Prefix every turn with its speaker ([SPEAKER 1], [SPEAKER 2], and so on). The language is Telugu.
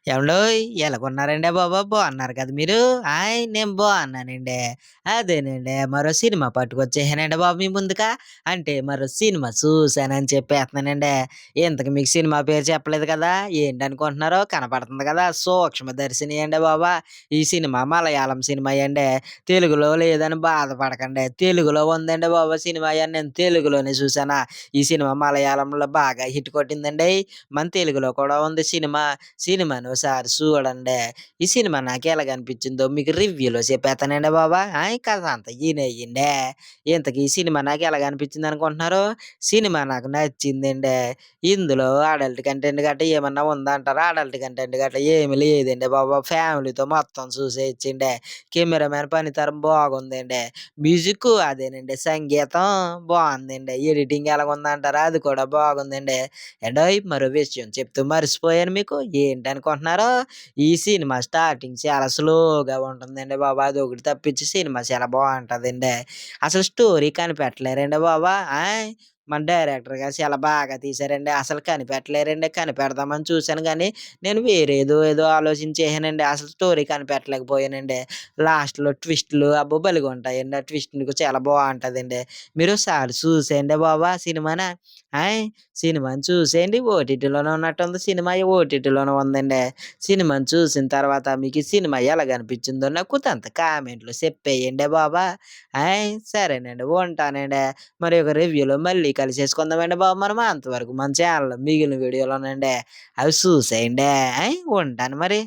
[SPEAKER 1] ఏవండోయ్! ఎలాగున్నారండి బాబు? బాగున్నారు కదా మీరు? నేను బాగున్నానండి. అదేనండి మరో సినిమా పట్టుకొచ్చేసానండి బాబు మీ ముందుక. అంటే మరో సినిమా చూసానని చెప్పేత్తన్నానండి. ఇంతకి మీకు సినిమా పేరు చెప్పలేదు కదా! ఏంటనుకుంటున్నారో కనపడుతుంది కదా! 'సూక్ష్మదర్శిని' అండి బాబు. ఈ సినిమా మలయాళం సినిమా అండి. తెలుగులో లేదని బాధపడకండి. తెలుగులో ఉందండి బాబు సినిమా నేను తెలుగులోనే చూసానా. ఈ సినిమా మలయాళంలో బాగా హిట్ కొట్టిందండి. మన తెలుగులో కూడా ఉంది సినిమా. సినిమాని ఓసారి చూడండి. ఈ సినిమా నాకెలాగనిపించిందో మీకు రివ్యూలో చెప్పేత్తానండి బాబు. కథ అంతా ఇనేయండి. ఇంతకీ ఈ సినిమా నాకెలాగనిపించిందనుకుంటున్నారు? సినిమా నాకు నచ్చిందండి. ఇందులో అడల్ట్ కంటెంట్ గట్టా ఏమన్నా ఉందంటారా? అడల్ట్ కంటెంట్ గట్టా ఏమి లేదండి బాబు. ఫ్యామిలీతో మొత్తం చూసేయొచ్చండి. కెమెరామాన్ పనితనం బాగుందండి. మ్యూజిక్కు అదేనండి సంగీతం బావుందండి. ఎడిటింగ్ ఎలాగుందంటారా? అది కూడా బాగుందండి. ఏండోయ్! మరో విషయం చెప్తూ మర్చిపోయాను మీకు. ఏంటనుకుంటున్నారు? ఈ సినిమా స్టార్టింగ్ చాలా స్లోగా ఉంటుందండి బాబు. అదొకటి తప్పించి సినిమా చాలా బావుంటదండి. అసలు స్టోరీ కనిపెట్టలేరండి బాబు. మన డైరెక్టర్ గారు చాలా బాగా తీశారండి. అసలు కనిపెట్టలేరండి. కనిపెడదామని చూసాను గానీ, నేను వేరేదో ఆలోచించేసానండి. అసలు స్టోరీ కనిపెట్టలేకపోయానండి. లాస్ట్‌లో ట్విస్ట్‌లు అబ్బో! భలేగుంటాయండి. ఆ ట్విస్ట్‌లు చాలా బావుంటదండి. మీరోసారి చూసేయండి బాబు ఆ సినిమాన. ఆయ్! సినిమాని చూసేయండి. ఓటీటీలోనే ఉన్నట్టుంది సినిమా. ఓటీటీలోనే ఉందండి. సినిమాని చూసిన తర్వాత మీకు ఈ సినిమా ఎలాగనిపించిందో నాకు కొంత కామెంట్‌లో చెప్పేయండి బాబు. సరేనండి. ఉంటానండి. మరి ఒక రివ్యూలో మళ్ళీ కలిసేసుకుందామండి బాబు మనం. అంతవరకు మన ఛానెల్‌లో మిగిలిన వీడియోలునండి అవి చూసేయండి. ఉంటాను మరి.